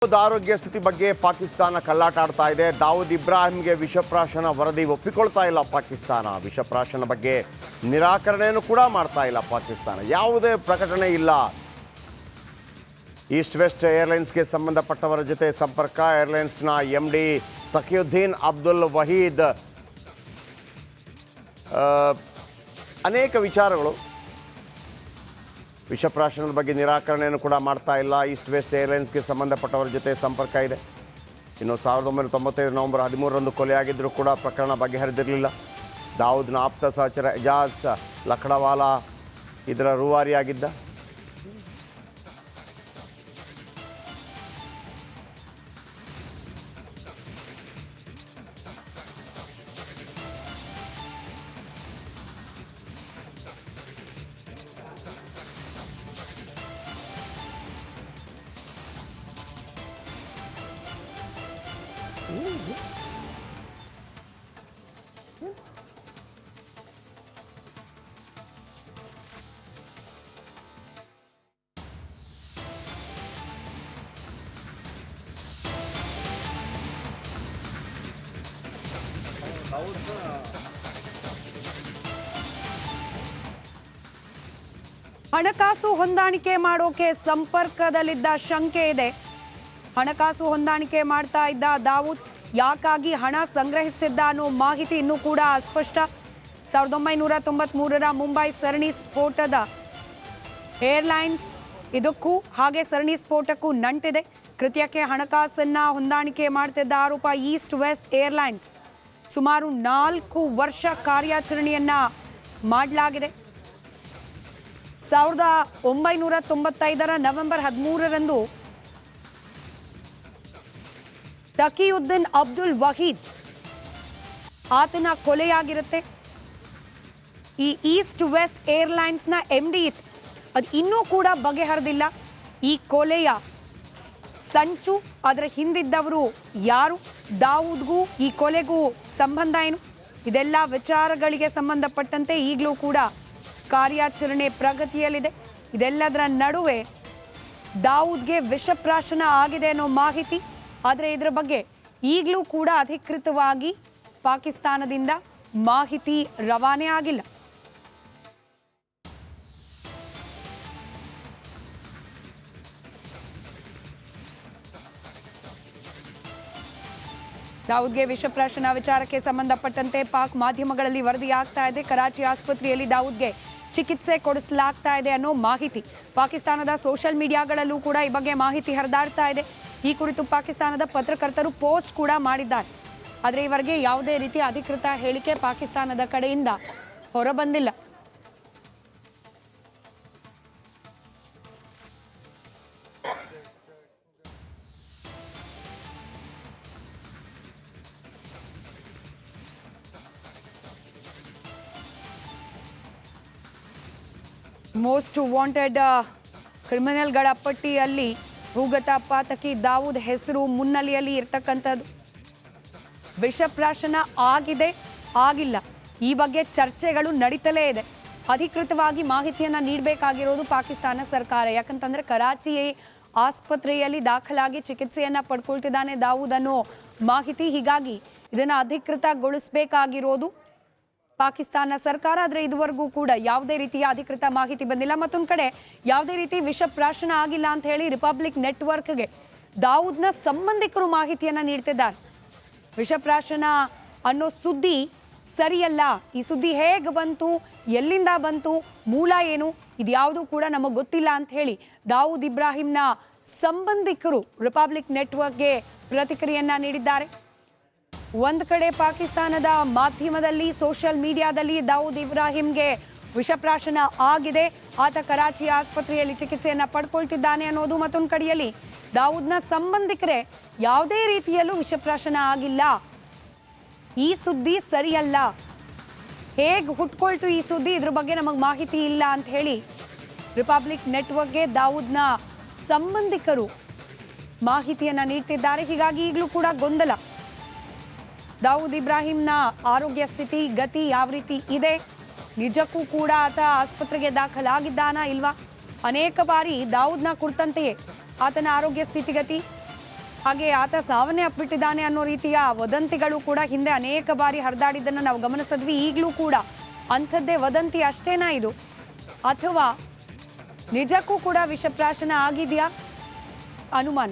ಆರೋಗ್ಯ ಸ್ಥಿತಿ ಬಗ್ಗೆ ಪಾಕಿಸ್ತಾನ ಕಳ್ಳಾಟ ಆಡ್ತಾ ಇದೆ. ದಾವೂದ್ ಇಬ್ರಾಹಿಂಗೆ ವಿಷಪ್ರಾಶನ ವರದಿ ಒಪ್ಪಿಕೊಳ್ತಾ ಇಲ್ಲ ಪಾಕಿಸ್ತಾನ. ವಿಷಪ್ರಾಶನ ಬಗ್ಗೆ ನಿರಾಕರಣೆಯನ್ನು ಕೂಡ ಮಾಡ್ತಾ ಇಲ್ಲ ಪಾಕಿಸ್ತಾನ. ಯಾವುದೇ ಪ್ರಕಟಣೆ ಇಲ್ಲ. ಈಸ್ಟ್ ವೆಸ್ಟ್ ಏರ್ಲೈನ್ಸ್ಗೆ ಸಂಬಂಧಪಟ್ಟವರ ಜೊತೆ ಸಂಪರ್ಕ. ಏರ್ಲೈನ್ಸ್ನ MD ತಕಿಯುದ್ದೀನ್ ಅಬ್ದುಲ್ ವಹೀದ್ ಅನೇಕ ವಿಚಾರಗಳು. ವಿಷಪ್ರಾಶನದ ಬಗ್ಗೆ ನಿರಾಕರಣೆಯನ್ನು ಕೂಡ ಮಾಡ್ತಾ ಇಲ್ಲ. ಈಸ್ಟ್ ವೆಸ್ಟ್ ಏರ್ಲೈನ್ಸ್ಗೆ ಸಂಬಂಧಪಟ್ಟವರ ಜೊತೆ ಸಂಪರ್ಕ ಇದೆ. ಇನ್ನು 1995 ನವೆಂಬರ್ 13ರಂದು ಕೊಲೆಯಾಗಿದ್ದರೂ ಕೂಡ ಪ್ರಕರಣ ಬಗೆಹರಿದಿರಲಿಲ್ಲ. ದಾವೂದ್ನ ಆಪ್ತ ಸಹಚರ ಎಜಾಜ್ ಲಖಡವಾಲಾ ಇದರ ರೂವಾರಿಯಾಗಿದ್ದ. ಹಣಕಾಸು ಹೊಂದಾಣಿಕೆ ಮಾಡೋಕೆ ಸಂಪರ್ಕದಲ್ಲಿದ್ದ ಶಂಕೆ ಇದೆ. ಹಣಕಾಸು ಹೊಂದಾಣಿಕೆ ಮಾಡ್ತಾ ಇದ್ದ ದಾವೂದ್ ಯಾಕಾಗಿ ಹಣ ಸಂಗ್ರಹಿಸುತ್ತಿದ್ದ ಅನ್ನೋ ಮಾಹಿತಿ ಇನ್ನೂ ಕೂಡ ಅಸ್ಪಷ್ಟ. 1993ರ ಮುಂಬೈ ಸರಣಿ ಸ್ಫೋಟದ ಏರ್ಲೈನ್ಸ್ ಇದಕ್ಕೂ ಹಾಗೆ ಸರಣಿ ಸ್ಫೋಟಕ್ಕೂ ನಂಟಿದೆ. ಕೃತ್ಯಕ್ಕೆ ಹಣಕಾಸನ್ನ ಹೊಂದಾಣಿಕೆ ಮಾಡ್ತಿದ್ದ ಆರೋಪ ಈಸ್ಟ್ ವೆಸ್ಟ್ ಏರ್ಲೈನ್ಸ್. ಸುಮಾರು 4 ವರ್ಷ ಕಾರ್ಯಾಚರಣೆಯನ್ನ ಮಾಡಲಾಗಿದೆ. 1995ರ ನವೆಂಬರ್ 13ರಂದು ತಕಿಯುದ್ದೀನ್ ಅಬ್ದುಲ್ ವಹೀದ್ ಆತನ ಕೊಲೆಯಾಗಿರುತ್ತೆ. ಈ ಈಸ್ಟ್ ವೆಸ್ಟ್ ಏರ್ಲೈನ್ಸ್ನ MD ಅದು ಇನ್ನೂ ಕೂಡ ಬಗೆಹರಿದಿಲ್ಲ. ಈ ಕೊಲೆಯ ಸಂಚು, ಅದರ ಹಿಂದಿದ್ದವರು ಯಾರು, ದಾವೂದ್ಗೂ ಈ ಕೊಲೆಗೂ ಸಂಬಂಧ ಏನು, ಇದೆಲ್ಲ ವಿಚಾರಗಳಿಗೆ ಸಂಬಂಧಪಟ್ಟಂತೆ ಈಗಲೂ ಕೂಡ ಕಾರ್ಯಾಚರಣೆ ಪ್ರಗತಿಯಲ್ಲಿದೆ. ಇದೆಲ್ಲದರ ನಡುವೆ ದಾವೂದ್ಗೆ ವಿಷಪ್ರಾಶನ ಆಗಿದೆ ಅನ್ನೋ ಮಾಹಿತಿ. ಆದರೆ ಇದರ ಬಗ್ಗೆ ಈಗಲೂ ಕೂಡ ಅಧಿಕೃತವಾಗಿ ಪಾಕಿಸ್ತಾನದಿಂದ ಮಾಹಿತಿ ರವಾನೆ ಆಗಿಲ್ಲ. ದಾವೂದ್ಗೆ ವಿಷಪ್ರಾಶನ ವಿಚಾರಕ್ಕೆ ಸಂಬಂಧಪಟ್ಟಂತೆ ಪಾಕ್ ಮಾಧ್ಯಮಗಳಲ್ಲಿ ವರದಿಯಾಗ್ತಾ ಇದೆ. ಕರಾಚಿ ಆಸ್ಪತ್ರೆಯಲ್ಲಿ ದಾವೂದ್ಗೆ ಚಿಕಿತ್ಸೆ ಕೊಡಿಸಲಾಗ್ತಾ ಇದೆ ಅನ್ನೋ ಮಾಹಿತಿ. ಪಾಕಿಸ್ತಾನದ ಸೋಷಿಯಲ್ ಮೀಡಿಯಾಗಳಲ್ಲೂ ಕೂಡ ಈ ಬಗ್ಗೆ ಮಾಹಿತಿ ಹರಿದಾಡ್ತಾ ಇದೆ. ಈ ಕುರಿತು ಪಾಕಿಸ್ತಾನದ ಪತ್ರಕರ್ತರು ಪೋಸ್ಟ್ ಕೂಡ ಮಾಡಿದ್ದಾರೆ. ಆದರೆ ಇವರಿಗೆ ಯಾವುದೇ ರೀತಿಯ ಅಧಿಕೃತ ಹೇಳಿಕೆ ಪಾಕಿಸ್ತಾನದ ಕಡೆಯಿಂದ ಹೊರಬಂದಿಲ್ಲ. ಮೋಸ್ಟ್ ವಾಂಟೆಡ್ ಕ್ರಿಮಿನಲ್ಗಳ ಪಟ್ಟಿಯಲ್ಲಿ ಭೂಗತ ಪಾತಕಿ ದಾವೂದ್ ಹೆಸರು ಮುನ್ನೆಲೆಯಲ್ಲಿ ಇರ್ತಕ್ಕಂಥದ್ದು. ವಿಷಪ್ರಾಶನ ಆಗಿದೆ, ಆಗಿಲ್ಲ, ಈ ಬಗ್ಗೆ ಚರ್ಚೆಗಳು ನಡೀತಲೇ ಇದೆ. ಅಧಿಕೃತವಾಗಿ ಮಾಹಿತಿಯನ್ನು ನೀಡಬೇಕಾಗಿರೋದು ಪಾಕಿಸ್ತಾನ ಸರ್ಕಾರ. ಯಾಕಂತಂದರೆ ಕರಾಚಿ ಆಸ್ಪತ್ರೆಯಲ್ಲಿ ದಾಖಲಾಗಿ ಚಿಕಿತ್ಸೆಯನ್ನು ಪಡ್ಕೊಳ್ತಿದ್ದಾನೆ ದಾವೂದ್ ಅನ್ನೋ ಮಾಹಿತಿ. ಹೀಗಾಗಿ ಇದನ್ನು ಅಧಿಕೃತಗೊಳಿಸಬೇಕಾಗಿರೋದು ಪಾಕಿಸ್ತಾನ ಸರ್ಕಾರ. ಆದರೆ ಇದುವರೆಗೂ ಕೂಡ ಯಾವುದೇ ರೀತಿಯ ಅಧಿಕೃತ ಮಾಹಿತಿ ಬಂದಿಲ್ಲ. ಮತ್ತೊಂದು ಕಡೆ ಯಾವುದೇ ರೀತಿ ವಿಷಪ್ರಾಶನ ಆಗಿಲ್ಲ ಅಂತ ಹೇಳಿ ರಿಪಬ್ಲಿಕ್ ನೆಟ್ವರ್ಕ್ಗೆ ದಾವೂದ್ನ ಸಂಬಂಧಿಕರು ಮಾಹಿತಿಯನ್ನು ನೀಡ್ತಿದ್ದಾರೆ. ವಿಷಪ್ರಾಶನ ಅನ್ನೋ ಸುದ್ದಿ ಸರಿಯಲ್ಲ, ಈ ಸುದ್ದಿ ಹೇಗೆ ಬಂತು, ಎಲ್ಲಿಂದ ಬಂತು, ಮೂಲ ಏನು, ಇದ್ಯಾವುದೂ ಕೂಡ ನಮಗೆ ಗೊತ್ತಿಲ್ಲ ಅಂತ ಹೇಳಿ ದಾವೂದ್ ಇಬ್ರಾಹಿಂನ ಸಂಬಂಧಿಕರು ರಿಪಬ್ಲಿಕ್ ನೆಟ್ವರ್ಕ್ಗೆ ಪ್ರತಿಕ್ರಿಯೆಯನ್ನ ನೀಡಿದ್ದಾರೆ. ಒಂದು ಕಡೆ ಪಾಕಿಸ್ತಾನದ ಮಾಧ್ಯಮದಲ್ಲಿ, ಸೋಷಿಯಲ್ ಮೀಡಿಯಾದಲ್ಲಿ ದಾವೂದ್ ಇಬ್ರಾಹಿಂಗೆ ವಿಷಪ್ರಾಶನ ಆಗಿದೆ, ಆತ ಕರಾಚಿ ಆಸ್ಪತ್ರೆಯಲ್ಲಿ ಚಿಕಿತ್ಸೆಯನ್ನು ಪಡ್ಕೊಳ್ತಿದ್ದಾನೆ ಅನ್ನೋದು. ಮತ್ತೊಂದು ಕಡೆಯಲ್ಲಿ ದಾವೂದ್ನ ಸಂಬಂಧಿಕರೇ ಯಾವುದೇ ರೀತಿಯಲ್ಲೂ ವಿಷಪ್ರಾಶನ ಆಗಿಲ್ಲ, ಈ ಸುದ್ದಿ ಸರಿಯಲ್ಲ, ಹೇಗೆ ಹುಟ್ಕೊಳ್ತು ಈ ಸುದ್ದಿ, ಇದ್ರ ಬಗ್ಗೆ ನಮಗೆ ಮಾಹಿತಿ ಇಲ್ಲ ಅಂತ ಹೇಳಿ ರಿಪಬ್ಲಿಕ್ ನೆಟ್ವರ್ಕ್ಗೆ ದಾವೂದ್ನ ಸಂಬಂಧಿಕರು ಮಾಹಿತಿಯನ್ನು ನೀಡ್ತಿದ್ದಾರೆ. ಹೀಗಾಗಿ ಈಗಲೂ ಕೂಡ ಗೊಂದಲ. ದಾವೂದ್ ಇಬ್ರಾಹಿಂನ ಆರೋಗ್ಯ ಸ್ಥಿತಿ ಗತಿ ಯಾವ ರೀತಿ ಇದೆ, ನಿಜಕ್ಕೂ ಕೂಡ ಆತ ಆಸ್ಪತ್ರೆಗೆ ದಾಖಲಾಗಿದ್ದಾನಾ ಇಲ್ವಾ? ಅನೇಕ ಬಾರಿ ದಾವೂದ್ನ ಕುರಿತಂತೆಯೇ ಆತನ ಆರೋಗ್ಯ ಸ್ಥಿತಿಗತಿ ಹಾಗೆ ಆತ ಸಾವನ್ನೇ ಅಪ್ಪಿಟ್ಟಿದ್ದಾನೆ ಅನ್ನೋ ರೀತಿಯ ವದಂತಿಗಳು ಕೂಡ ಹಿಂದೆ ಅನೇಕ ಬಾರಿ ಹರಿದಾಡಿದ್ದನ್ನು ನಾವು ಗಮನಿಸಿದ್ವಿ. ಈಗಲೂ ಕೂಡ ಅಂಥದ್ದೇ ವದಂತಿ ಅಷ್ಟೇನಾ ಇದು, ಅಥವಾ ನಿಜಕ್ಕೂ ಕೂಡ ವಿಷಪ್ರಾಶನ ಆಗಿದೆಯಾ ಅನುಮಾನ.